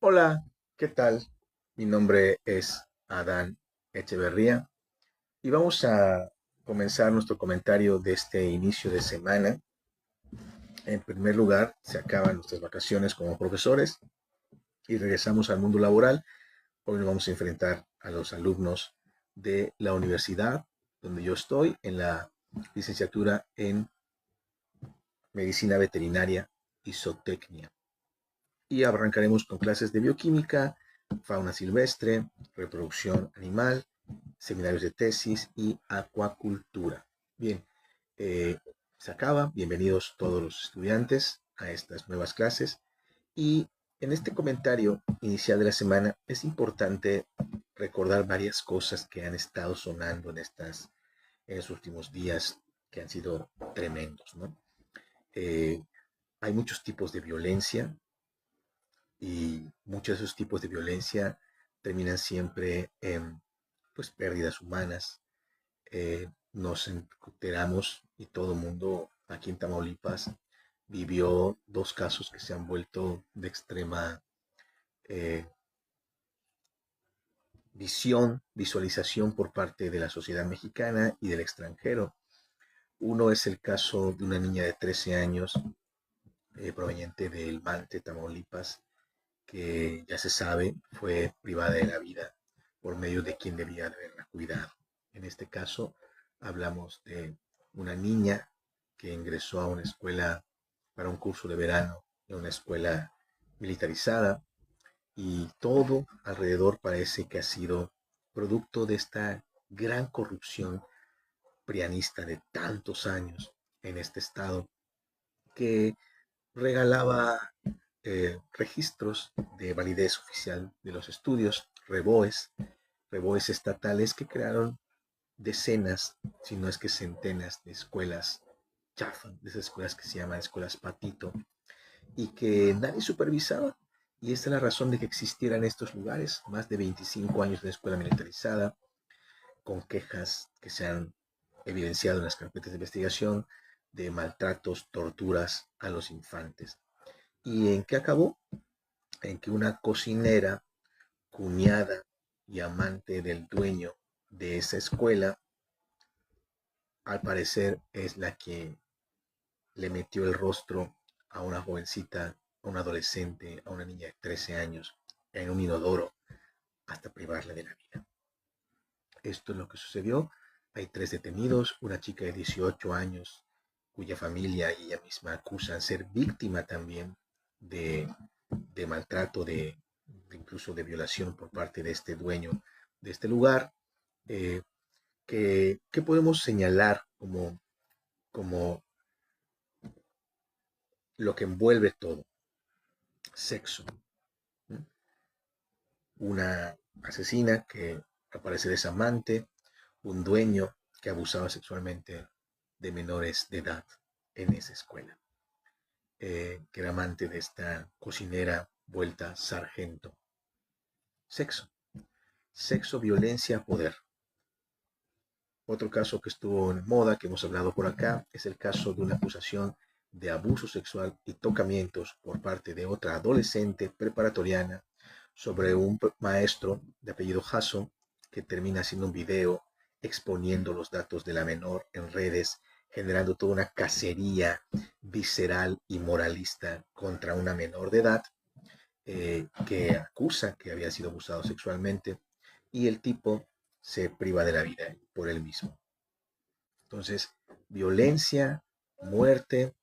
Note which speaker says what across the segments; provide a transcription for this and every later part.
Speaker 1: Hola, ¿qué tal? Mi nombre es Adán Echeverría y vamos a comenzar nuestro comentario de este inicio de semana. En primer lugar, se acaban nuestras vacaciones como profesores y regresamos al mundo laboral. Hoy nos vamos a enfrentar a los alumnos de la universidad donde yo estoy en la licenciatura en Medicina Veterinaria y Zootecnia. Y arrancaremos con clases de bioquímica, fauna silvestre, reproducción animal, seminarios de tesis y acuacultura. Bien, eh, se acaba. Bienvenidos todos los estudiantes a estas nuevas clases. Y en este comentario inicial de la semana es importante recordar varias cosas que han estado sonando en estos últimos días que han sido tremendos, ¿no? Eh, Hay muchos tipos de violencia y muchos de esos tipos de violencia terminan siempre en pues pérdidas humanas. Nos enteramos y todo el mundo aquí en Tamaulipas vivió dos casos que se han vuelto de extrema eh, visualización por parte de la sociedad mexicana y del extranjero. Uno es el caso de una niña de 13 años proveniente del Mante, Tamaulipas, que ya se sabe fue privada de la vida por medio de quien debía haberla cuidado. En este caso hablamos de una niña que ingresó a una escuela para un curso de verano en una escuela militarizada y todo alrededor parece que ha sido producto de esta gran corrupción prianista de tantos años en este estado que regalaba registros de validez oficial de los estudios, reboes estatales que crearon decenas, si no es que centenas de escuelas chafa, de esas escuelas que se llaman escuelas patito, y que nadie supervisaba. Y esta es la razón de que existieran estos lugares, más de 25 años de escuela militarizada, con quejas que se han evidenciado en las carpetas de investigación de maltratos, torturas a los infantes. ¿Y en qué acabó? En que una cocinera, cuñada y amante del dueño de esa escuela, al parecer es la que le metió el rostro a una jovencita, a una adolescente, a una niña de 13 años, en un inodoro hasta privarla de la vida. Esto es lo que sucedió. Hay tres detenidos, una chica de 18 años, cuya familia y ella misma acusan ser víctima también de, de maltrato, incluso de violación por parte de este dueño de este lugar. Eh, ¿Qué podemos señalar como lo que envuelve todo? Sexo. ¿No? Una asesina que aparece desamante, un dueño que abusaba sexualmente de menores de edad en esa escuela, que era amante de esta cocinera vuelta sargento. Sexo, sexo, violencia, poder. Otro caso que estuvo en moda, que hemos hablado por acá, es el caso de una acusación de abuso sexual y tocamientos por parte de otra adolescente preparatoriana sobre un maestro de apellido Jasso que termina haciendo un video exponiendo los datos de la menor en redes, generando toda una cacería visceral y moralista contra una menor de edad que acusa que había sido abusado sexualmente y el tipo se priva de la vida por él mismo. Entonces, violencia, muerte,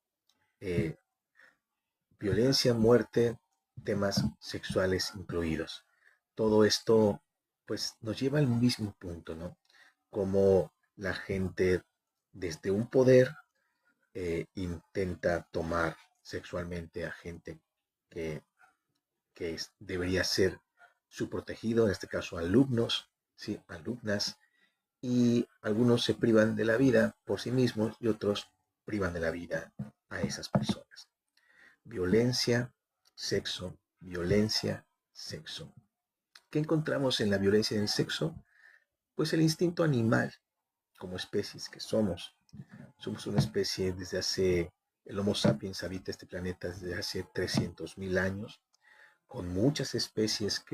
Speaker 1: eh, violencia, muerte, temas sexuales incluidos. Todo esto, pues, nos lleva al mismo punto, ¿no? Como la gente desde un poder intenta tomar sexualmente a gente que, debería ser su protegido, en este caso alumnos, ¿sí? Alumnas, y algunos se privan de la vida por sí mismos y otros privan de la vida a esas personas. Violencia, sexo, violencia, sexo. ¿Qué encontramos en la violencia del sexo? Pues el instinto animal, como especies que somos. Somos una especie desde hace, el Homo sapiens habita este planeta desde hace 300.000 años, con muchas especies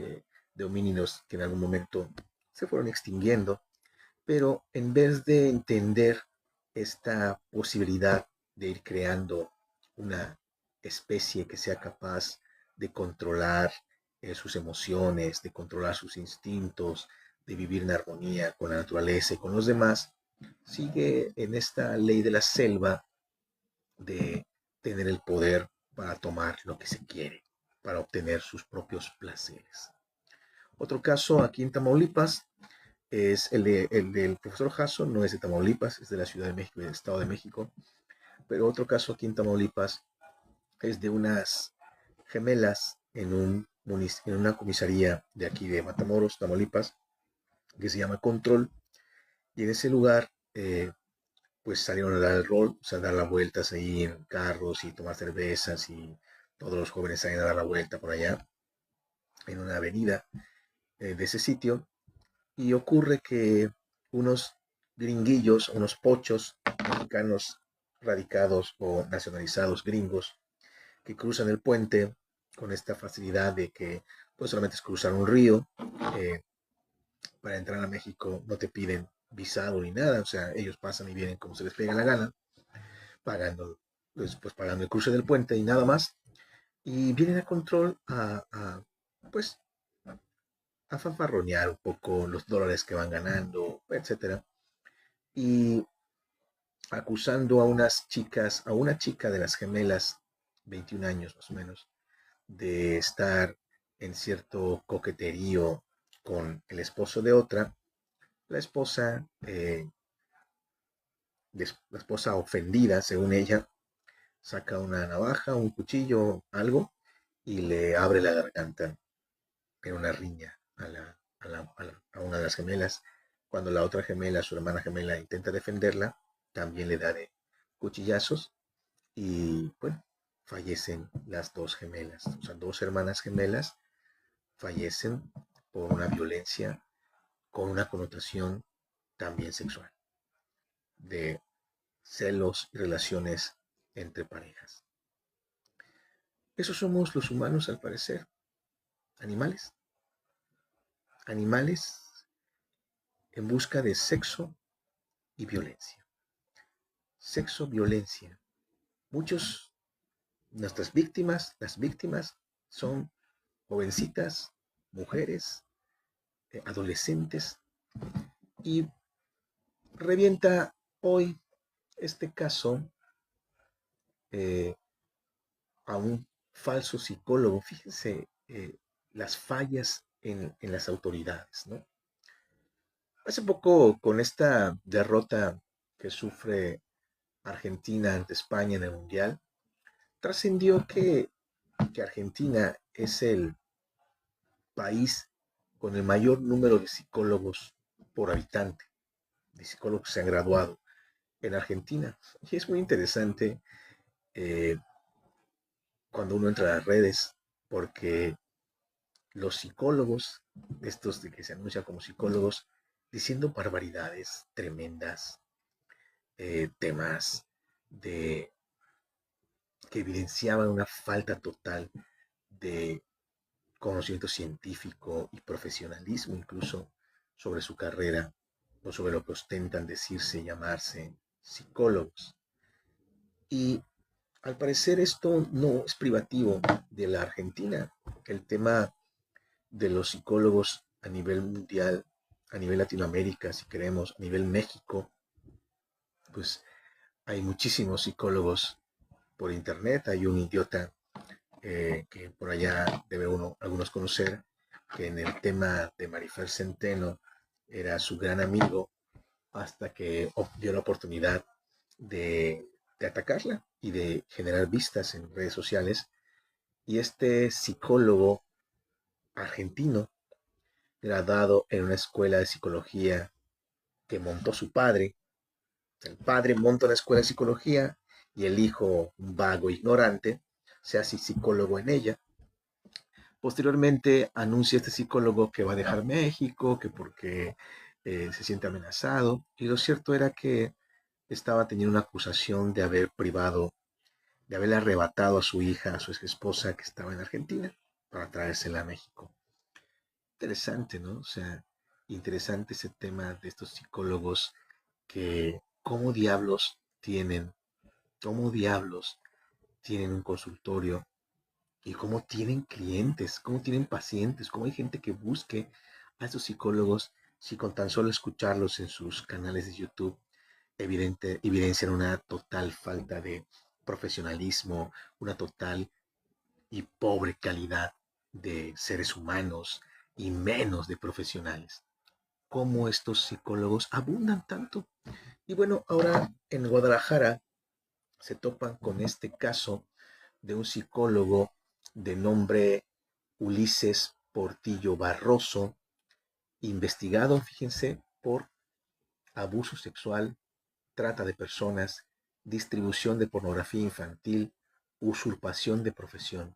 Speaker 1: de homínidos que en algún momento se fueron extinguiendo, pero en vez de entender esta posibilidad de ir creando una especie que sea capaz de controlar sus emociones, de controlar sus instintos, de vivir en armonía con la naturaleza y con los demás, sigue en esta ley de la selva de tener el poder para tomar lo que se quiere, para obtener sus propios placeres. Otro caso aquí en Tamaulipas es el del profesor Jasso, no es de Tamaulipas, es de la Ciudad de México y del Estado de México, pero otro caso aquí en Tamaulipas es de unas gemelas en una comisaría de aquí de Matamoros, Tamaulipas, que se llama Control, y en ese lugar pues salieron a dar el rol, o sea, dar las vueltas ahí en carros y tomar cervezas y todos los jóvenes salen a dar la vuelta por allá en una avenida de ese sitio y ocurre que unos gringuillos, unos pochos mexicanos radicados o nacionalizados gringos que cruzan el puente con esta facilidad de que pues solamente es cruzar un río, eh, para entrar a México no te piden visado ni nada, o sea, ellos pasan y vienen como se les pega la gana, pagando, pues pagando el cruce del puente y nada más, y vienen a control pues a fanfarronear un poco los dólares que van ganando, etcétera, y acusando a unas chicas, a una chica de las gemelas, 21 años más o menos, de estar en cierto coqueterío con el esposo de otra, la esposa, la esposa ofendida, según ella, saca una navaja, un cuchillo, algo, y le abre la garganta en una riña a una de las gemelas. Cuando la otra gemela, su hermana gemela, intenta defenderla, también le da de cuchillazos y, bueno, fallecen las dos gemelas. O sea, dos hermanas gemelas fallecen por una violencia con una connotación también sexual, de celos y relaciones entre parejas. Eso somos los humanos, al parecer, animales. Animales en busca de sexo y violencia. Sexo, violencia. Muchos, nuestras víctimas, las víctimas son jovencitas, mujeres, adolescentes, y revienta hoy este caso eh, a un falso psicólogo. Fíjense las fallas en las autoridades, ¿no? Hace poco, con esta derrota que sufre Argentina ante España en el Mundial, trascendió que Argentina es el país con el mayor número de psicólogos por habitante, de psicólogos que se han graduado en Argentina. Y es muy interesante eh, cuando uno entra a las redes, porque los psicólogos, estos de que se anuncian como psicólogos, diciendo barbaridades tremendas, temas de que evidenciaban una falta total de conocimiento científico y profesionalismo incluso sobre su carrera o sobre lo que ostentan decirse y llamarse psicólogos. Y al parecer esto no es privativo de la Argentina. El tema de los psicólogos a nivel mundial, a nivel Latinoamérica, si queremos, a nivel México, pues hay muchísimos psicólogos por internet. Hay un idiota que por allá debe uno, algunos conocer, que en el tema de Marifer Centeno era su gran amigo hasta que dio la oportunidad de atacarla y de generar vistas en redes sociales. Y este psicólogo argentino, graduado en una escuela de psicología que montó su padre, el padre monta una escuela de psicología y el hijo, un vago ignorante, se hace psicólogo en ella. Posteriormente anuncia este psicólogo que va a dejar México, que porque se siente amenazado. Y lo cierto era que estaba teniendo una acusación de haber privado, de haberle arrebatado a su hija, a su ex esposa que estaba en Argentina. para traérsela a México. Interesante, ¿no? O sea, interesante ese tema de estos psicólogos que, cómo diablos tienen un consultorio y cómo tienen clientes, cómo tienen pacientes, cómo hay gente que busque a estos psicólogos si con tan solo escucharlos en sus canales de YouTube evidencian una total falta de profesionalismo, una total y pobre calidad de seres humanos y menos de profesionales. ¿Cómo estos psicólogos abundan tanto? Y bueno, ahora en Guadalajara se topan con este caso de un psicólogo de nombre Ulises Portillo Barroso, investigado, fíjense, por abuso sexual, trata de personas, distribución de pornografía infantil, usurpación de profesión.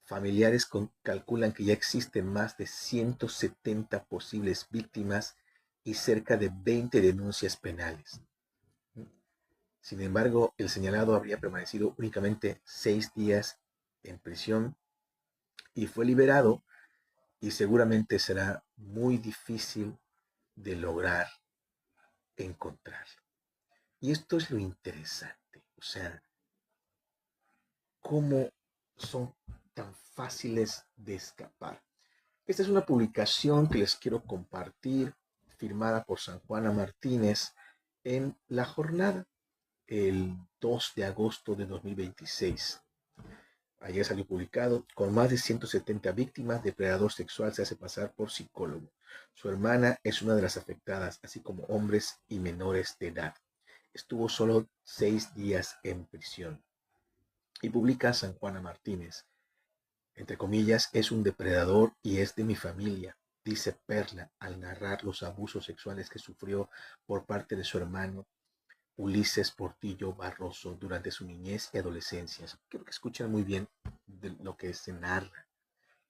Speaker 1: Familiares calculan que ya existen más de 170 posibles víctimas y cerca de 20 denuncias penales. Sin embargo, el señalado habría permanecido únicamente 6 días en prisión y fue liberado, y seguramente será muy difícil de lograr encontrarlo. Y esto es lo interesante, o sea, cómo son tan fáciles de escapar. Esta es una publicación que les quiero compartir, firmada por San Juana Martínez en La Jornada, el 2 de agosto de 2026. Ayer salió publicado: con más de 170 víctimas, depredador sexual se hace pasar por psicólogo. Su hermana es una de las afectadas, así como hombres y menores de edad. Estuvo solo 6 días en prisión. Y publica San Juana Martínez: entre comillas, es un depredador y es de mi familia, dice Perla al narrar los abusos sexuales que sufrió por parte de su hermano Ulises Portillo Barroso durante su niñez y adolescencia. Quiero que escuchen muy bien de lo que se narra.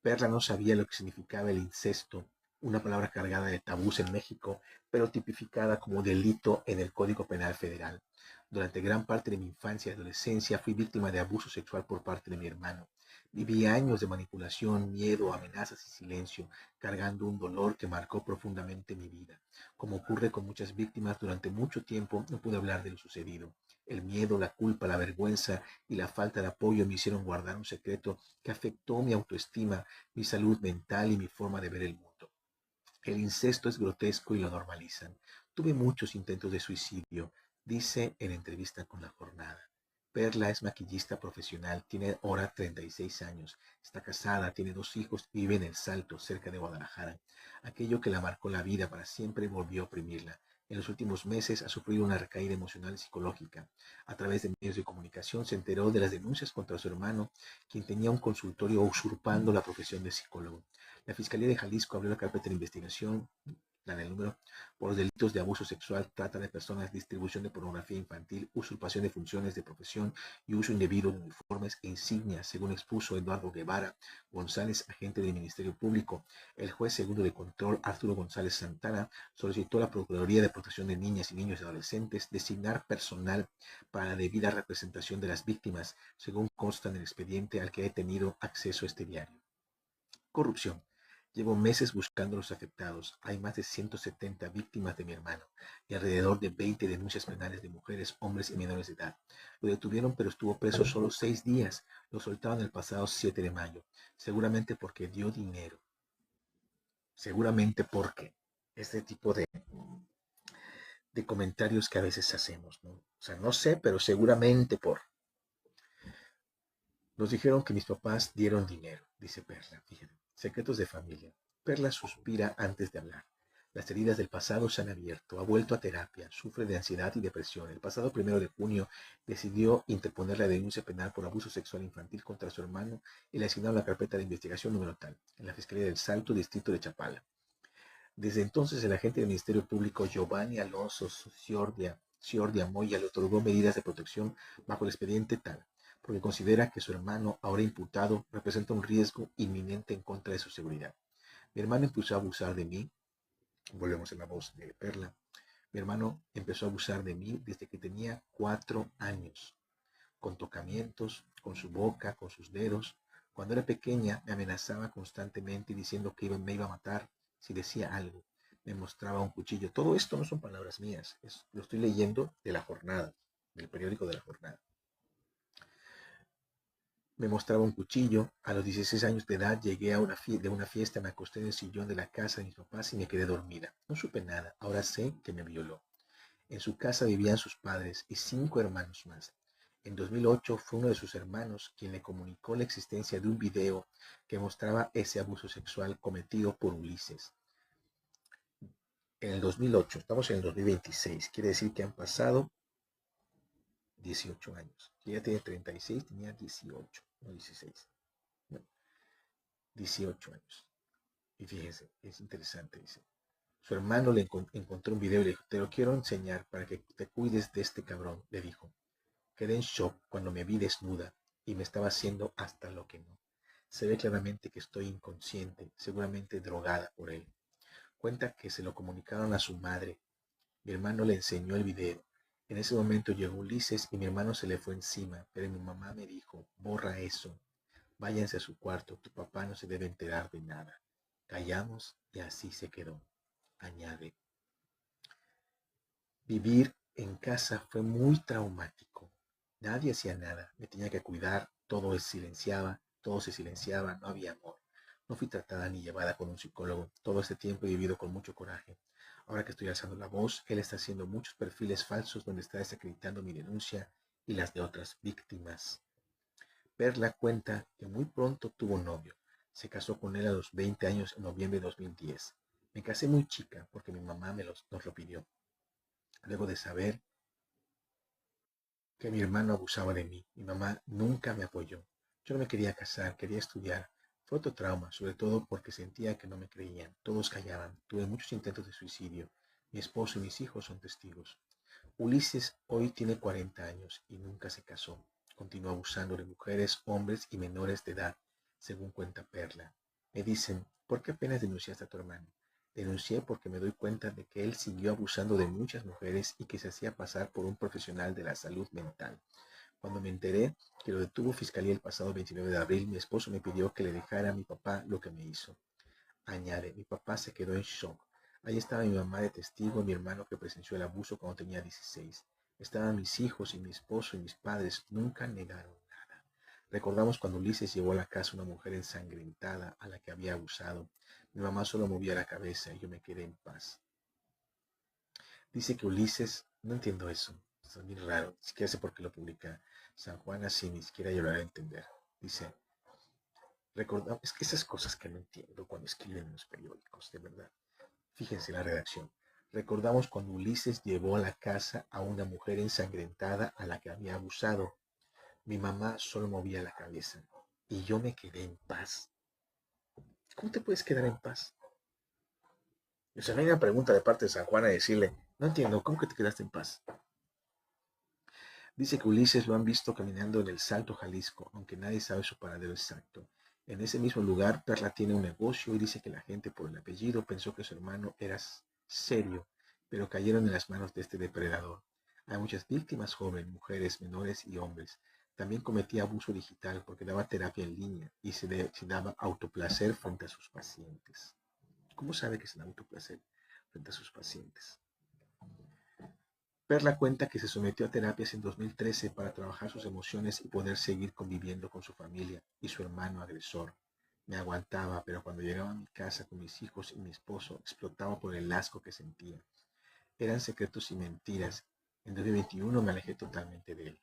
Speaker 1: Perla no sabía lo que significaba el incesto, una palabra cargada de tabús en México, pero tipificada como delito en el Código Penal Federal. Durante gran parte de mi infancia y adolescencia fui víctima de abuso sexual por parte de mi hermano. Viví años de manipulación, miedo, amenazas y silencio, cargando un dolor que marcó profundamente mi vida. Como ocurre con muchas víctimas, durante mucho tiempo no pude hablar de lo sucedido. El miedo, la culpa, la vergüenza y la falta de apoyo me hicieron guardar un secreto que afectó mi autoestima, mi salud mental y mi forma de ver el mundo. El incesto es grotesco y lo normalizan. Tuve muchos intentos de suicidio, dice en entrevista con La Jornada. Perla es maquillista profesional, tiene ahora 36 años, está casada, tiene 2 hijos y vive en El Salto, cerca de Guadalajara. Aquello que la marcó la vida para siempre volvió a oprimirla. En los últimos meses ha sufrido una recaída emocional y psicológica. A través de medios de comunicación se enteró de las denuncias contra su hermano, quien tenía un consultorio usurpando la profesión de psicólogo. La Fiscalía de Jalisco abrió la carpeta de investigación, dan el número, por los delitos de abuso sexual, trata de personas, distribución de pornografía infantil, usurpación de funciones de profesión y uso indebido de uniformes e insignias, según expuso Eduardo Guevara González, agente del Ministerio Público. El juez segundo de control, Arturo González Santana, solicitó a la Procuraduría de Protección de Niñas y Niños y Adolescentes designar personal para la debida representación de las víctimas, según consta en el expediente al que he tenido acceso este diario. Corrupción. Llevo meses buscando a los afectados. Hay más de 170 víctimas de mi hermano y alrededor de 20 denuncias penales de mujeres, hombres y menores de edad. Lo detuvieron, pero estuvo preso solo 6 días. Lo soltaron el pasado 7 de mayo. Seguramente porque dio dinero. Seguramente porque este tipo de comentarios que a veces hacemos, ¿no? O sea, no sé, pero seguramente por. Nos dijeron que mis papás dieron dinero, dice Perla. Fíjate, secretos de familia. Perla suspira antes de hablar. Las heridas del pasado se han abierto, ha vuelto a terapia, sufre de ansiedad y depresión. El pasado 1 de junio decidió interponer la denuncia penal por abuso sexual infantil contra su hermano y le asignaron la carpeta de investigación número tal, en la Fiscalía del Salto, distrito de Chapala. Desde entonces, el agente del Ministerio Público Giovanni Alonso Ciordia Moya le otorgó medidas de protección bajo el expediente tal, porque considera que su hermano, ahora imputado, representa un riesgo inminente en contra de su seguridad. Mi hermano empezó a abusar de mí, volvemos a la voz de Perla, mi hermano empezó a abusar de mí desde que tenía 4 años, con tocamientos, con su boca, con sus dedos, Cuando era pequeña me amenazaba constantemente diciendo que me iba a matar si decía algo. Me mostraba un cuchillo. Todo esto no son palabras mías, lo estoy leyendo de La Jornada, del periódico de La Jornada. Me mostraba un cuchillo. A los 16 años de edad llegué de una fiesta, me acosté en el sillón de la casa de mis papás y me quedé dormida. No supe nada. Ahora sé que me violó. En su casa vivían sus padres y 5 hermanos más. En 2008 fue uno de sus hermanos quien le comunicó la existencia de un video que mostraba ese abuso sexual cometido por Ulises. En el 2008, estamos en el 2026, quiere decir que han pasado 18 años. Ella tiene 36, tenía 18, no 16. No, 18 años. Y fíjense, es interesante, dice. Su hermano le encontró un video y le dijo, te lo quiero enseñar para que te cuides de este cabrón, le dijo. Quedé en shock cuando me vi desnuda y me estaba haciendo hasta lo que no. Se ve claramente que estoy inconsciente, seguramente drogada por él. Cuenta que se lo comunicaron a su madre. Mi hermano le enseñó el video. En ese momento llegó Ulises y mi hermano se le fue encima, pero mi mamá me dijo, borra eso, váyanse a su cuarto, tu papá no se debe enterar de nada. Callamos y así se quedó. Añade, vivir en casa fue muy traumático. Nadie hacía nada, me tenía que cuidar, todo se silenciaba, no había amor. No fui tratada ni llevada con un psicólogo. Todo este tiempo he vivido con mucho coraje. Ahora que estoy alzando la voz, él está haciendo muchos perfiles falsos donde está desacreditando mi denuncia y las de otras víctimas. Perla cuenta que muy pronto tuvo un novio. Se casó con él a los 20 años en noviembre de 2010. Me casé muy chica porque mi mamá nos lo pidió. Luego de saber que mi hermano abusaba de mí. Mi mamá nunca me apoyó. Yo no me quería casar, quería estudiar. Fue otro trauma, sobre todo porque sentía que no me creían. Todos callaban. Tuve muchos intentos de suicidio. Mi esposo y mis hijos son testigos. Ulises hoy tiene 40 años y nunca se casó. Continúa abusando de mujeres, hombres y menores de edad, según cuenta Perla. Me dicen, ¿por qué apenas denunciaste a tu hermano? Denuncié porque me doy cuenta de que él siguió abusando de muchas mujeres y que se hacía pasar por un profesional de la salud mental. Cuando me enteré que lo detuvo Fiscalía el pasado 29 de abril, mi esposo me pidió que le dejara a mi papá lo que me hizo. Añade, mi papá se quedó en shock. Ahí estaba mi mamá de testigo y mi hermano que presenció el abuso cuando tenía 16. Estaban mis hijos y mi esposo y mis padres nunca negaron nada. Recordamos cuando Ulises llevó a la casa una mujer ensangrentada a la que había abusado. Mi mamá solo movía la cabeza y yo me quedé en paz. Dice que Ulises, no entiendo eso, es bien raro, ni siquiera sé por qué lo publica San Juan así, ni siquiera llorar a entender. Dice, recordamos, es que esas cosas que no entiendo cuando escriben en los periódicos, de verdad. Fíjense la redacción. Recordamos cuando Ulises llevó a la casa a una mujer ensangrentada a la que había abusado. Mi mamá solo movía la cabeza y yo me quedé en paz. ¿Cómo te puedes quedar en paz? O sea, no hay una pregunta de parte de San Juan a decirle, no entiendo, ¿cómo que te quedaste en paz? Dice que Ulises lo han visto caminando en el Salto, Jalisco, aunque nadie sabe su paradero exacto. En ese mismo lugar, Perla tiene un negocio y dice que la gente por el apellido pensó que su hermano era serio, pero cayeron en las manos de este depredador. Hay muchas víctimas jóvenes, mujeres, menores y hombres. También cometía abuso digital porque daba terapia en línea y se daba autoplacer frente a sus pacientes. ¿Cómo sabe que se da autoplacer frente a sus pacientes? Perla cuenta que se sometió a terapias en 2013 para trabajar sus emociones y poder seguir conviviendo con su familia y su hermano agresor. Me aguantaba, pero cuando llegaba a mi casa con mis hijos y mi esposo, explotaba por el asco que sentía. Eran secretos y mentiras. En 2021 me alejé totalmente de él.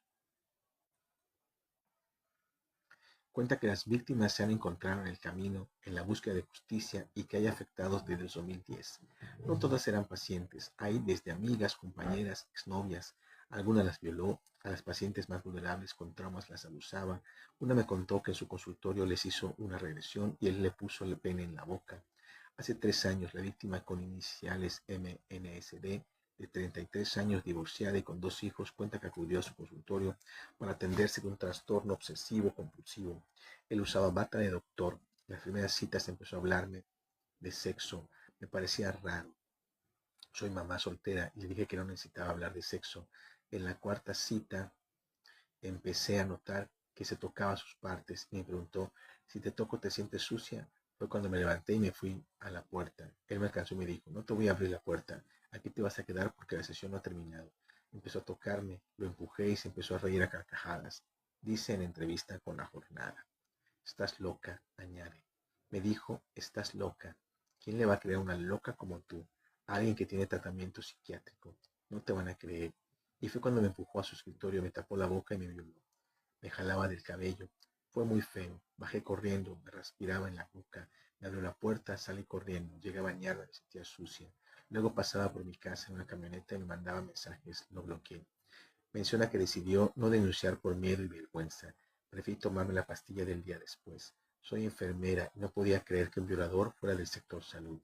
Speaker 1: Cuenta que las víctimas se han encontrado en el camino en la búsqueda de justicia y que hay afectados desde el 2010. No todas eran pacientes, hay desde amigas, compañeras, exnovias. Algunas las violó, a las pacientes más vulnerables con traumas las abusaba. Una me contó que en su consultorio les hizo una regresión y él le puso el pene en la boca. Hace 3 años la víctima con iniciales MNSD de 33 años, divorciada y con 2 hijos, cuenta que acudió a su consultorio para atenderse de un trastorno obsesivo compulsivo. Él usaba bata de doctor. En las primeras citas empezó a hablarme de sexo. Me parecía raro. Soy mamá soltera y le dije que no necesitaba hablar de sexo. En la cuarta cita empecé a notar que se tocaba sus partes y me preguntó Si te toco te sientes sucia. Fue cuando me levanté y me fui a la puerta. Él me alcanzó y me dijo, no te voy a abrir la puerta, aquí te vas a quedar porque la sesión no ha terminado. Empezó a tocarme, lo empujé y se empezó a reír a carcajadas. Dice en entrevista con La Jornada. Estás loca, añade. Me dijo, estás loca. ¿Quién le va a creer a una loca como tú? A alguien que tiene tratamiento psiquiátrico. No te van a creer. Y fue cuando me empujó a su escritorio, me tapó la boca y me violó. Me jalaba del cabello. Fue muy feo. Bajé corriendo, me respiraba en la nuca. Me abrió la puerta, salí corriendo. Llegué a bañarme, me sentía sucia. Luego pasaba por mi casa en una camioneta y me mandaba mensajes. Lo bloqueé. Menciona que decidió no denunciar por miedo y vergüenza. Preferí tomarme la pastilla del día después. Soy enfermera y no podía creer que un violador fuera del sector salud.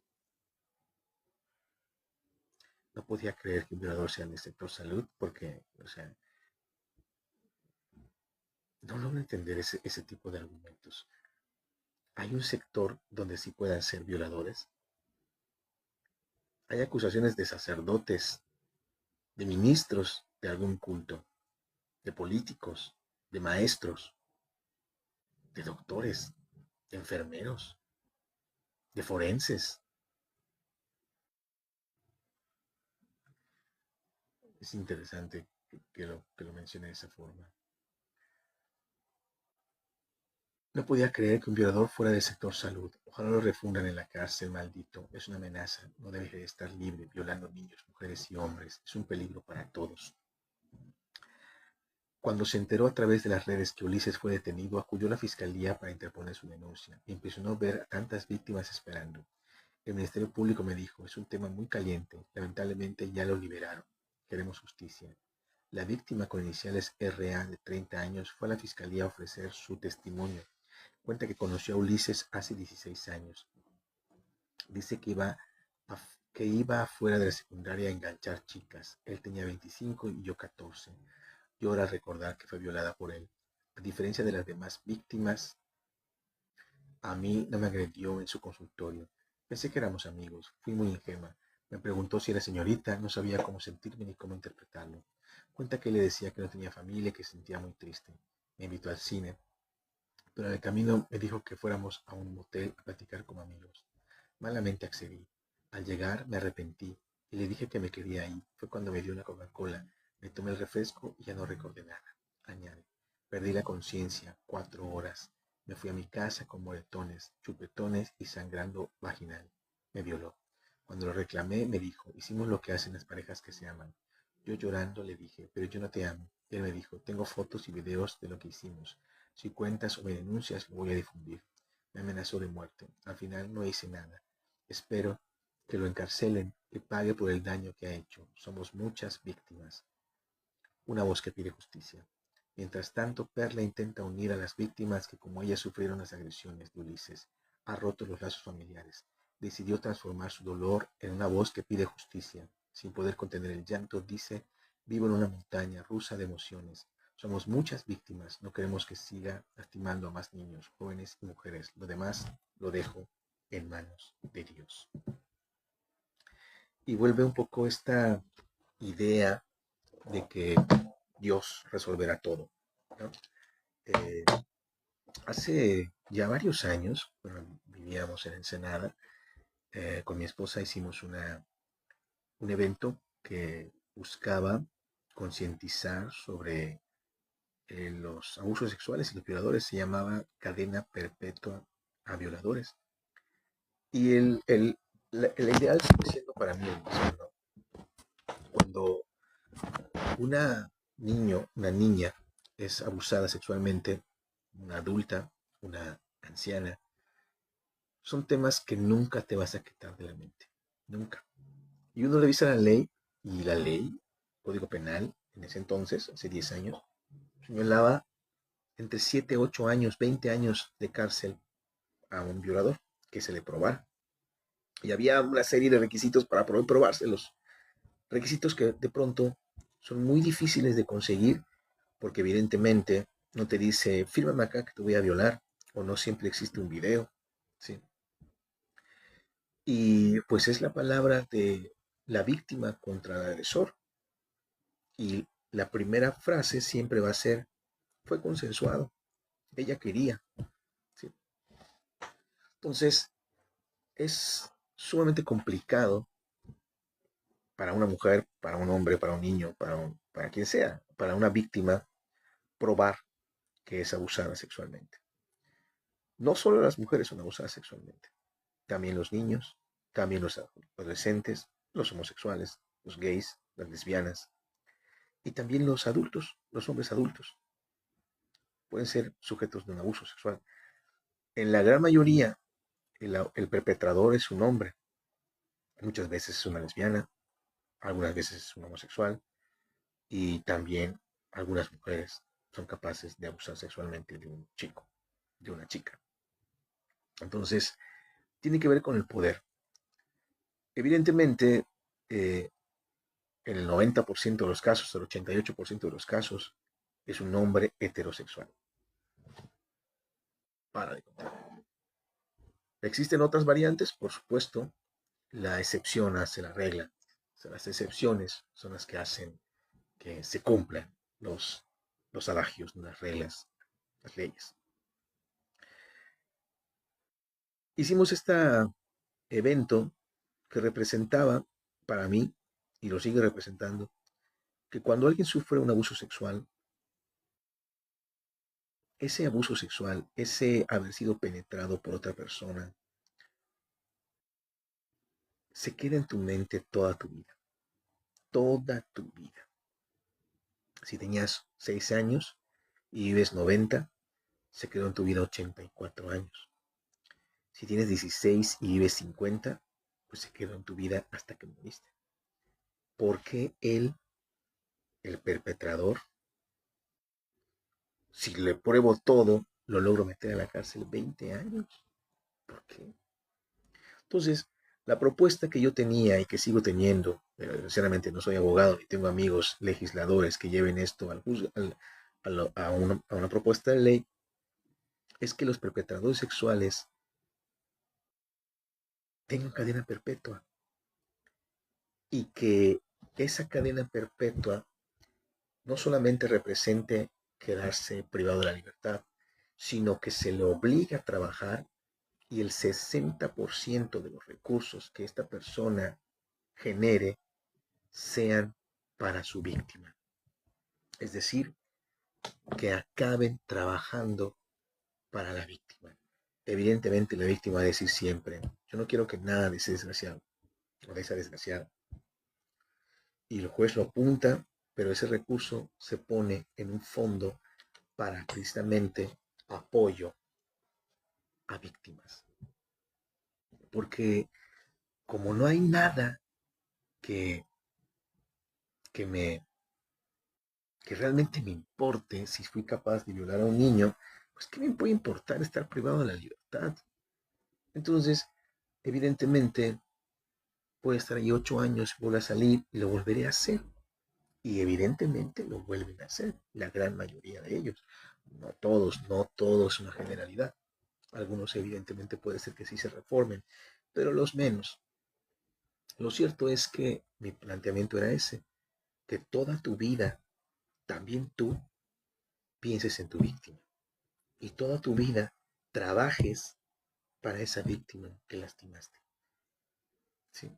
Speaker 1: No podía creer que un violador sea del sector salud porque, o sea, no logro entender ese tipo de argumentos. ¿Hay un sector donde sí puedan ser violadores? Hay acusaciones de sacerdotes, de ministros de algún culto, de políticos, de maestros, de doctores, de enfermeros, de forenses. Es interesante que lo mencione de esa forma. No podía creer que un violador fuera del sector salud. Ojalá lo refundan en la cárcel, maldito. Es una amenaza. No debe de estar libre, violando niños, mujeres y hombres. Es un peligro para todos. Cuando se enteró a través de las redes que Ulises fue detenido, acudió a la fiscalía para interponer su denuncia. Me impresionó ver a tantas víctimas esperando. El Ministerio Público me dijo, es un tema muy caliente. Lamentablemente ya lo liberaron. Queremos justicia. La víctima con iniciales RA de 30 años fue a la fiscalía a ofrecer su testimonio. Cuenta que conoció a Ulises hace 16 años. Dice que iba afuera de la secundaria a enganchar chicas. Él tenía 25 y yo 14. Llora al recordar que fue violada por él. A diferencia de las demás víctimas, a mí no me agredió en su consultorio. Pensé que éramos amigos. Fui muy ingenua. Me preguntó si era señorita, no sabía cómo sentirme ni cómo interpretarlo. Cuenta que le decía que no tenía familia y que se sentía muy triste. Me invitó al cine, pero en el camino me dijo que fuéramos a un motel a platicar como amigos. Malamente accedí. Al llegar me arrepentí y le dije que me quería ir. Fue cuando me dio una Coca-Cola. Me tomé el refresco y ya no recordé nada. Añade. Perdí la conciencia 4 horas. Me fui a mi casa con moretones, chupetones y sangrando vaginal. Me violó. Cuando lo reclamé, me dijo, hicimos lo que hacen las parejas que se aman. Yo llorando le dije, pero yo no te amo. Y él me dijo, tengo fotos y videos de lo que hicimos. Si cuentas o me denuncias, lo voy a difundir. Me amenazó de muerte. Al final no hice nada. Espero que lo encarcelen, que pague por el daño que ha hecho. Somos muchas víctimas. Una voz que pide justicia. Mientras tanto, Perla intenta unir a las víctimas que como ella sufrieron las agresiones de Ulises. Ha roto los lazos familiares. Decidió transformar su dolor en una voz que pide justicia. Sin poder contener el llanto, dice, vivo en una montaña rusa de emociones. Somos muchas víctimas. No queremos que siga lastimando a más niños, jóvenes y mujeres. Lo demás lo dejo en manos de Dios. Y vuelve un poco esta idea de que Dios resolverá todo, ¿no? Eh, Hace ya varios años, bueno, vivíamos en Ensenada, con mi esposa hicimos un evento que buscaba concientizar sobre los abusos sexuales y los violadores. Se llamaba Cadena Perpetua a Violadores. Y el ideal sigue siendo para mí el mismo, ¿no? Cuando una niña es abusada sexualmente, una adulta, una anciana, son temas que nunca te vas a quitar de la mente, nunca. Y uno revisa la ley, y la ley, Código Penal, en ese entonces, hace 10 años, señalaba entre 7, 8 años, 20 años de cárcel a un violador que se le probara. Y había una serie de requisitos para poder probárselos. Requisitos que de pronto son muy difíciles de conseguir porque evidentemente no te dice, fírmame acá que te voy a violar, o no siempre existe un video, ¿sí? Y pues es la palabra de la víctima contra el agresor. Y la primera frase siempre va a ser, fue consensuado, ella quería, ¿sí? Entonces, es sumamente complicado para una mujer, para un hombre, para un niño, para quien sea, para una víctima, probar que es abusada sexualmente. No solo las mujeres son abusadas sexualmente, también los niños, también los adolescentes, los homosexuales, los gays, las lesbianas y también los adultos, los hombres adultos, pueden ser sujetos de un abuso sexual. En la gran mayoría, el perpetrador es un hombre, muchas veces es una lesbiana, algunas veces es un homosexual y también algunas mujeres son capaces de abusar sexualmente de un chico, de una chica. Entonces, tiene que ver con el poder. Evidentemente, eh, en el 90% de los casos, el 88% de los casos, es un hombre heterosexual. Para de contar. Existen otras variantes, por supuesto. La excepción hace la regla. O sea, las excepciones son las que hacen que se cumplan los adagios, las reglas, las leyes. Hicimos este evento que representaba para mí, y lo sigue representando, que cuando alguien sufre un abuso sexual, ese abuso sexual, ese haber sido penetrado por otra persona, se queda en tu mente toda tu vida, toda tu vida. Si tenías 6 años y vives 90, se quedó en tu vida 84 años. Si tienes 16 y vives 50, pues se quedó en tu vida hasta que moriste. Porque él, el perpetrador, si le pruebo todo, lo logro meter a la cárcel 20 años. ¿Por qué? Entonces, la propuesta que yo tenía y que sigo teniendo, pero sinceramente no soy abogado ni tengo amigos legisladores que lleven esto a una propuesta de ley, es que los perpetradores sexuales tengan cadena perpetua y que esa cadena perpetua no solamente represente quedarse privado de la libertad, sino que se le obliga a trabajar y el 60% de los recursos que esta persona genere sean para su víctima. Es decir, que acaben trabajando para la víctima. Evidentemente la víctima va a decir siempre, yo no quiero que nada de ese desgraciado o de esa desgraciada. Y el juez lo apunta, pero ese recurso se pone en un fondo para precisamente apoyo a víctimas. Porque como no hay nada que, que me que realmente me importe si fui capaz de violar a un niño, pues ¿qué me puede importar estar privado de la libertad? Entonces, evidentemente, puede estar ahí 8 años, vuelve a salir y lo volveré a hacer. Y evidentemente lo vuelven a hacer, la gran mayoría de ellos. No todos, no todos, una generalidad. Algunos evidentemente puede ser que sí se reformen, pero los menos. Lo cierto es que mi planteamiento era ese, que toda tu vida, también tú, pienses en tu víctima. Y toda tu vida trabajes para esa víctima que lastimaste. ¿Sí?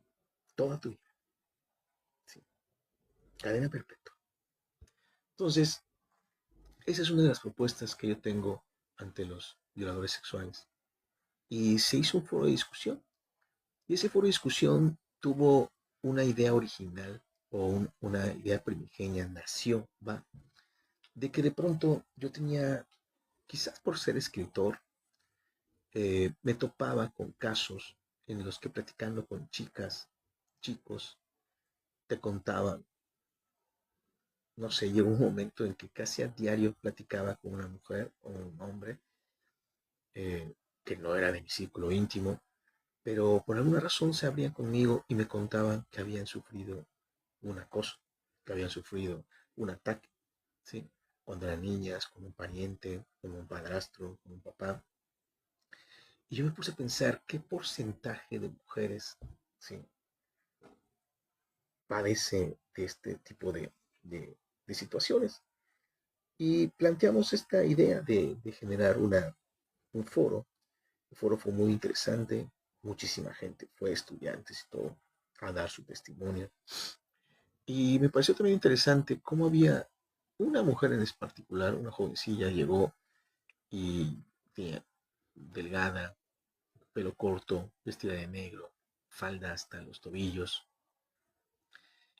Speaker 1: Toda tu vida. ¿Sí? Cadena perpetua. Entonces, esa es una de las propuestas que yo tengo ante los violadores sexuales. Y se hizo un foro de discusión. Y ese foro de discusión tuvo una idea original o una idea primigenia, nació, va, de que de pronto yo tenía, quizás por ser escritor, me topaba con casos en los que platicando con chicas, chicos, te contaban, no sé, llegó un momento en que casi a diario platicaba con una mujer o un hombre que no era de mi círculo íntimo, pero por alguna razón se abrían conmigo y me contaban que habían sufrido un acoso, que habían sufrido un ataque, ¿sí? Cuando eran niñas, con un pariente, con un padrastro, con un papá. Y yo me puse a pensar qué porcentaje de mujeres, ¿sí?, padece de este tipo de situaciones. Y planteamos esta idea de generar un foro El foro fue muy interesante, muchísima gente, fue estudiantes y todo, a dar su testimonio. Y me pareció también interesante cómo había una mujer en particular, una jovencilla, llegó y tenía delgada, pelo corto, vestida de negro, falda hasta los tobillos,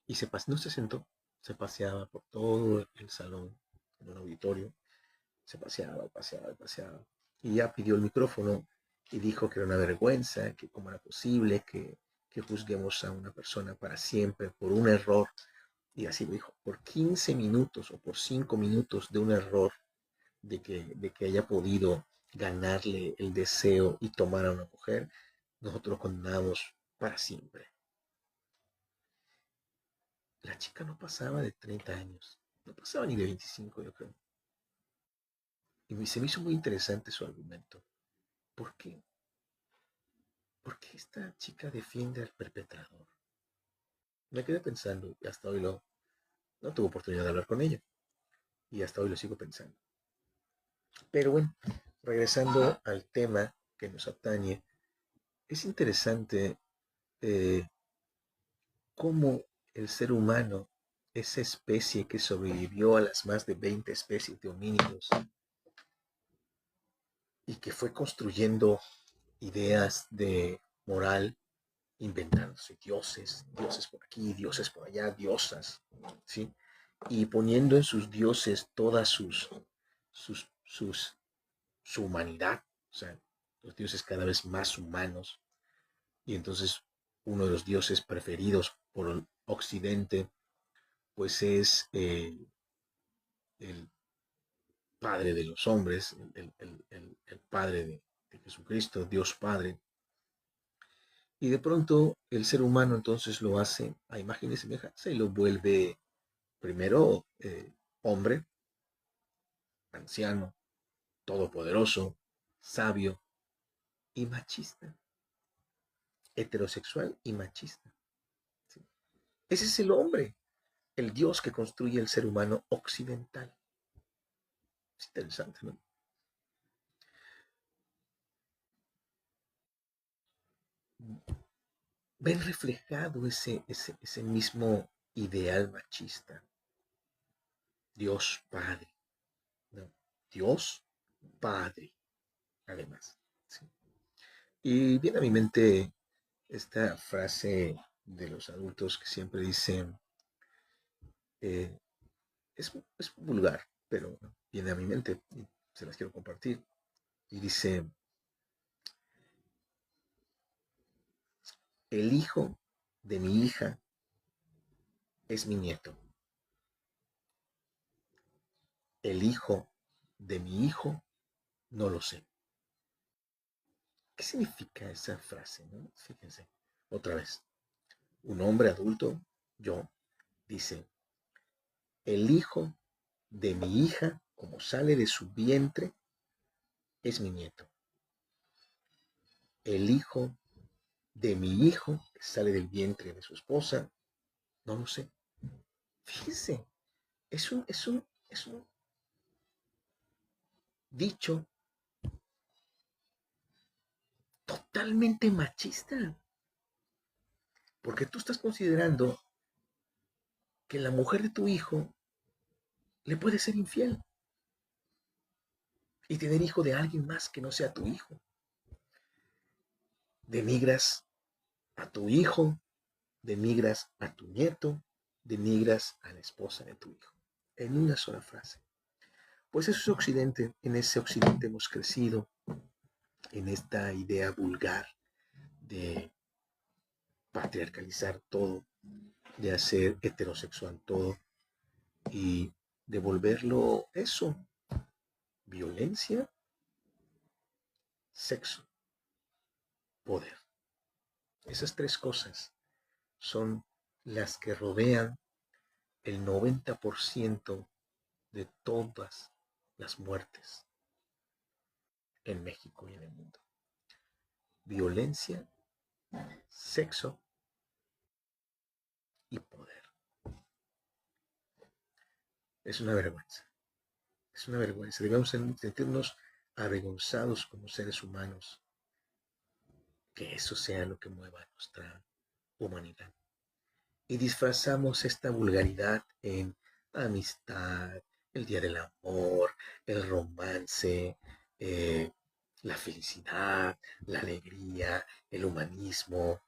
Speaker 1: y no se sentó, se paseaba por todo el salón, en un auditorio, se paseaba, paseaba, paseaba, y ya pidió el micrófono y dijo que era una vergüenza, que cómo era posible que juzguemos a una persona para siempre por un error. Y así lo dijo, por 15 minutos o por 5 minutos de un error de que haya podido ganarle el deseo y tomar a una mujer, nosotros lo condenamos para siempre. La chica no pasaba de 30 años, no pasaba ni de 25, yo creo. Y se me hizo muy interesante su argumento. ¿Por qué? ¿Por qué esta chica defiende al perpetrador? Me quedé pensando y hasta hoy no tuve oportunidad de hablar con ella. Y hasta hoy lo sigo pensando. Pero bueno, regresando al tema que nos atañe, es interesante eh, cómo el ser humano, esa especie que sobrevivió a las más de 20 especies de homínidos y que fue construyendo ideas de moral, inventándose dioses, dioses por aquí, dioses por allá, diosas, ¿sí? Y poniendo en sus dioses todas su humanidad, o sea, los dioses cada vez más humanos, y entonces uno de los dioses preferidos por el occidente, pues es el Padre de los hombres, el Padre de Jesucristo, Dios Padre. Y de pronto el ser humano entonces lo hace a imagen y semejanza y lo vuelve primero hombre, anciano, todopoderoso, sabio y machista, heterosexual y machista. ¿Sí? Ese es el hombre, el Dios que construye el ser humano occidental. Es interesante, ¿no? Ven reflejado ese mismo ideal machista. Dios Padre, ¿no? Dios Padre, además. ¿Sí? Y viene a mi mente esta frase de los adultos que siempre dicen, eh, es vulgar, pero viene a mi mente y se las quiero compartir. Y dice, el hijo de mi hija es mi nieto. El hijo de mi hijo no lo sé. ¿Qué significa esa frase? ¿No? Fíjense, otra vez. Un hombre adulto, yo, dice, el hijo de mi hija, como sale de su vientre, es mi nieto. El hijo de mi hijo, que sale del vientre de su esposa, no lo sé. Fíjense, es un dicho totalmente machista, porque tú estás considerando que la mujer de tu hijo le puede ser infiel y tener hijo de alguien más que no sea tu hijo. Denigras a tu hijo, denigras a tu nieto, denigras a la esposa de tu hijo, en una sola frase. Pues eso es Occidente, en ese Occidente hemos crecido, en esta idea vulgar de patriarcalizar todo, de hacer heterosexual todo y de volverlo eso, violencia, sexo, poder. Esas tres cosas son las que rodean el 90% de todas las muertes en México y en el mundo. Violencia, sexo y poder. Es una vergüenza. Es una vergüenza. Debemos sentirnos avergonzados como seres humanos que eso sea lo que mueva nuestra humanidad. Y disfrazamos esta vulgaridad en amistad, el día del amor, el romance, eh, la felicidad, la alegría, el humanismo,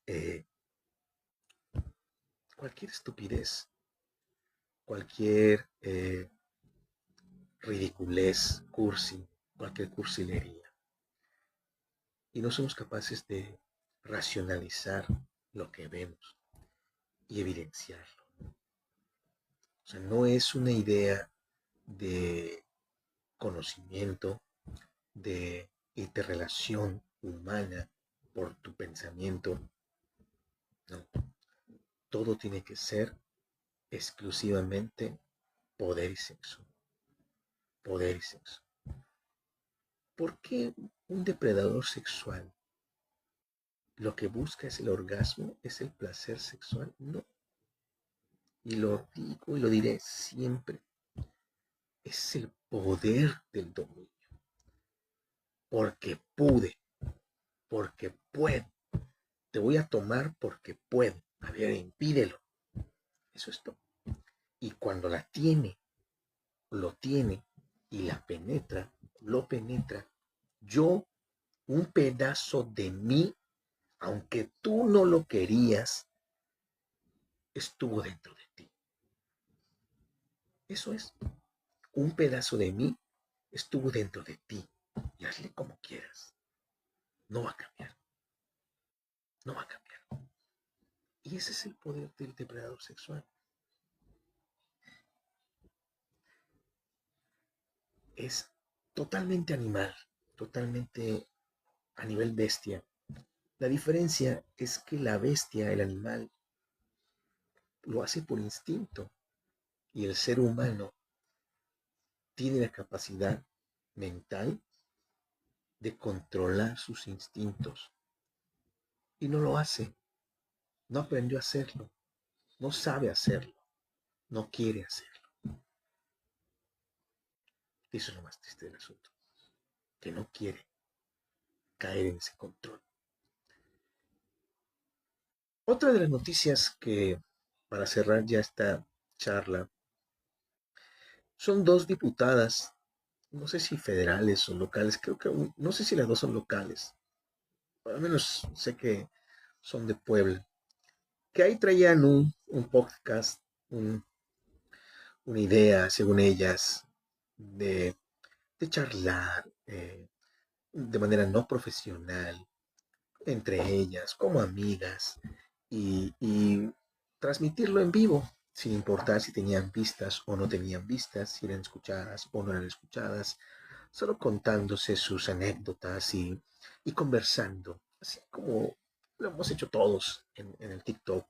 Speaker 1: eh, cualquier estupidez, cualquier ridiculez, cursi, cualquier cursilería. Y no somos capaces de racionalizar lo que vemos y evidenciarlo. O sea, no es una idea de conocimiento, de interrelación humana por tu pensamiento. No, todo tiene que ser exclusivamente poder y sexo. Poder y sexo. ¿Por qué un depredador sexual lo que busca es el orgasmo, es el placer sexual? No. Y lo digo y lo diré siempre. Es el poder del dominio. Porque pude, porque puedo. Te voy a tomar porque puedo. A ver, impídelo. Eso es todo. Y cuando la tiene, lo tiene y la penetra, lo penetra, yo, un pedazo de mí, aunque tú no lo querías, estuvo dentro de ti. Eso es. Un pedazo de mí estuvo dentro de ti. Y hazle como quieras. No va a cambiar. No va a cambiar. Y ese es el poder del depredador sexual. Es totalmente animal, totalmente a nivel bestia. La diferencia es que la bestia, el animal, lo hace por instinto y el ser humano tiene la capacidad mental de controlar sus instintos y no lo hace, no aprendió a hacerlo, no sabe hacerlo, no quiere hacerlo. Eso es lo más triste del asunto, que no quiere caer en ese control. Otra de las noticias que, para cerrar ya esta charla, son dos diputadas, no sé si federales o locales, creo que no sé si las dos son locales, al menos sé que son de Puebla, que ahí traían un podcast, un, una idea, según ellas, de charlar de manera no profesional, entre ellas, como amigas, y transmitirlo en vivo, sin importar si tenían vistas o no tenían vistas, si eran escuchadas o no eran escuchadas, solo contándose sus anécdotas y conversando, así como lo hemos hecho todos en el TikTok.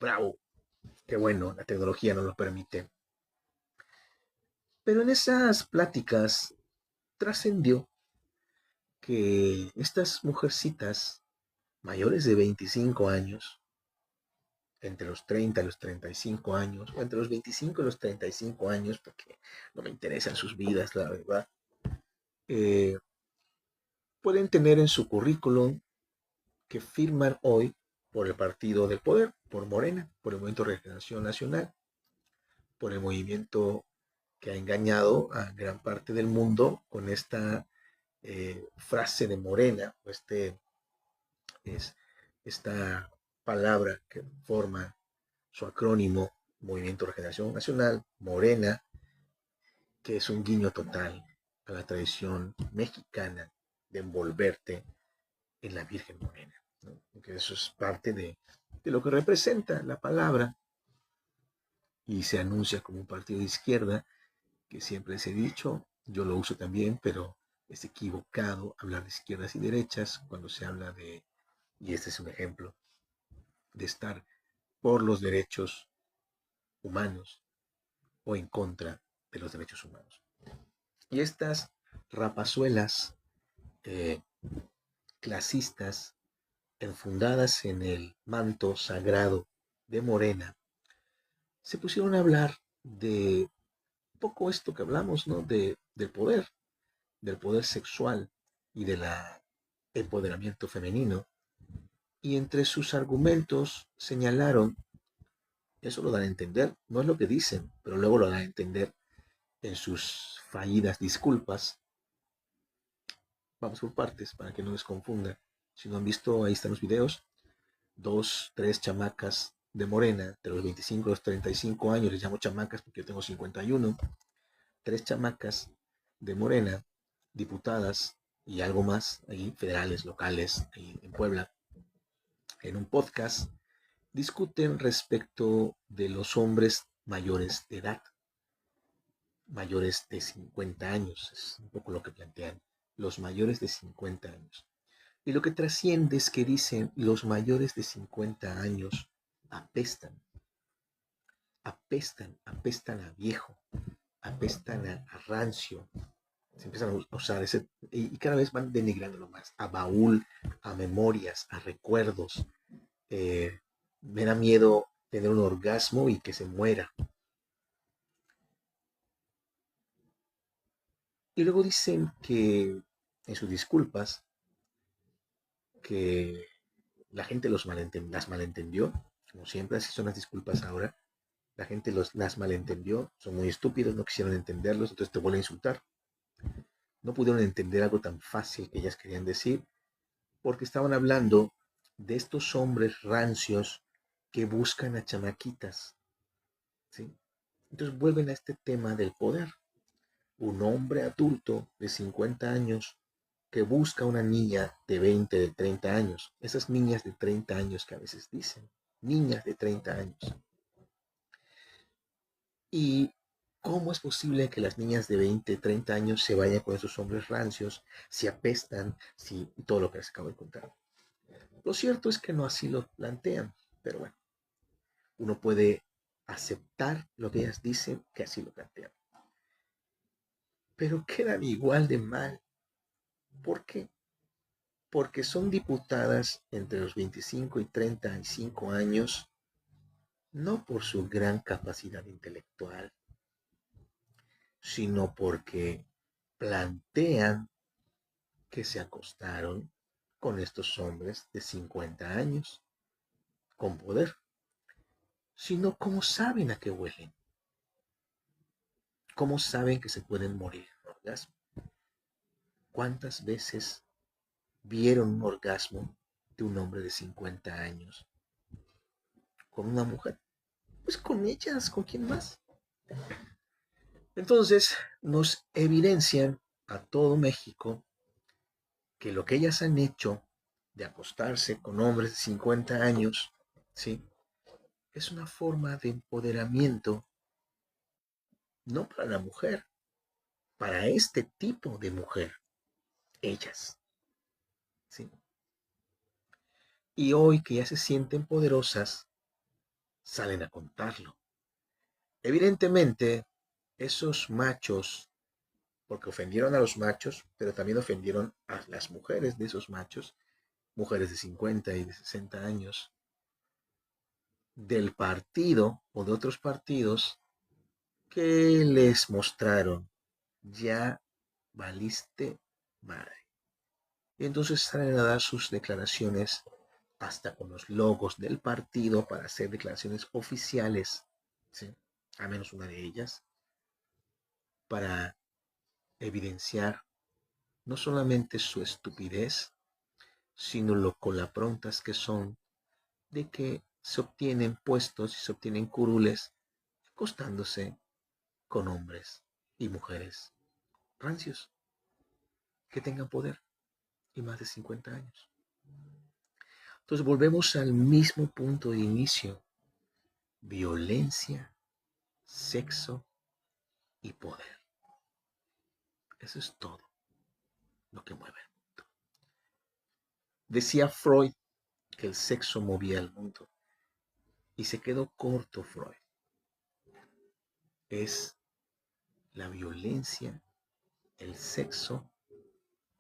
Speaker 1: Bravo, qué bueno, la tecnología nos lo permite. Pero en esas pláticas trascendió que estas mujercitas mayores de 25 años, entre los 30 y los 35 años, o entre los 25 y los 35 años, porque no me interesan sus vidas, la verdad, eh, pueden tener en su currículum que firman hoy por el Partido del Poder, por Morena, por el Movimiento de Regeneración Nacional, por el movimiento que ha engañado a gran parte del mundo con esta frase de Morena, o es, esta palabra que forma su acrónimo, Movimiento de Regeneración Nacional, Morena, que es un guiño total a la tradición mexicana de envolverte en la Virgen Morena, ¿no? Que eso es parte de lo que representa la palabra y se anuncia como un partido de izquierda, que siempre les he dicho, yo lo uso también, pero es equivocado hablar de izquierdas y derechas cuando se habla de, y este es un ejemplo, de estar por los derechos humanos o en contra de los derechos humanos. Y estas rapazuelas eh, clasistas, enfundadas en el manto sagrado de Morena, se pusieron a hablar de un poco esto que hablamos, ¿no? Del poder sexual y de la empoderamiento femenino, y entre sus argumentos señalaron, eso lo dan a entender, no es lo que dicen, pero luego lo dan a entender en sus fallidas disculpas. Vamos por partes para que no les confunda. Si no han visto, ahí están los videos. 3 chamacas de Morena, de los 25 a los 35 años, les llamo chamacas porque yo tengo 51. 3 chamacas de Morena, diputadas y algo más, ahí, federales, locales, ahí en Puebla, en un podcast, discuten respecto de los hombres mayores de edad, mayores de 50 años, es un poco lo que plantean, los mayores de 50 años. Y lo que trasciende es que dicen los mayores de 50 años apestan, apestan a viejo, apestan a rancio. Se empiezan a usar ese, y cada vez van denigrándolo más, a baúl, a memorias, a recuerdos. Me da miedo tener un orgasmo y que se muera. Y luego dicen que en sus disculpas que la gente las malentendió, como siempre, así son las disculpas ahora. La gente las malentendió, son muy estúpidos, no quisieron entenderlos, entonces te vuelven a insultar. No pudieron entender algo tan fácil que ellas querían decir, porque estaban hablando de estos hombres rancios que buscan a chamaquitas, ¿sí? Entonces vuelven a este tema del poder. Un hombre adulto de 50 años que busca una niña de 20, de 30 años. Esas niñas de 30 años que a veces dicen, niñas de 30 años. ¿Y cómo es posible que las niñas de 20, 30 años se vayan con esos hombres rancios, si apestan, si todo lo que les acabo de contar? Lo cierto es que no así lo plantean, pero bueno, uno puede aceptar lo que ellas dicen que así lo plantean. Pero quedan igual de mal. ¿Por qué? Porque son diputadas entre los 25 y 35 años, no por su gran capacidad intelectual, sino porque plantean que se acostaron con estos hombres de 50 años, con poder, sino cómo saben a qué huelen, cómo saben que se pueden morir en orgasmo. ¿Cuántas veces vieron un orgasmo de un hombre de 50 años con una mujer? Pues con ellas, ¿con quién más? Entonces nos evidencian a todo México que lo que ellas han hecho de acostarse con hombres de 50 años, ¿sí? Es una forma de empoderamiento, no para la mujer, para este tipo de mujer, ellas, ¿sí? Y hoy que ya se sienten poderosas, salen a contarlo. Evidentemente, esos machos, porque ofendieron a los machos, pero también ofendieron a las mujeres de esos machos, mujeres de 50 y de 60 años, del partido o de otros partidos que les mostraron, ya valiste madre. Y entonces salen a dar sus declaraciones hasta con los logos del partido para hacer declaraciones oficiales, ¿sí? A menos una de ellas, para evidenciar no solamente su estupidez, sino lo colaprontas que son de que se obtienen puestos y se obtienen curules acostándose con hombres y mujeres rancios que tengan poder y más de 50 años. Entonces volvemos al mismo punto de inicio: violencia, sexo y poder. Eso es todo lo que mueve el mundo. Decía Freud que el sexo movía el mundo y se quedó corto Freud. Es la violencia, el sexo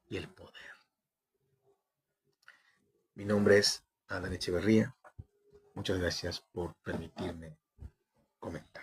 Speaker 1: y el poder. Mi nombre es Adán Echeverría. Muchas gracias por permitirme comentar.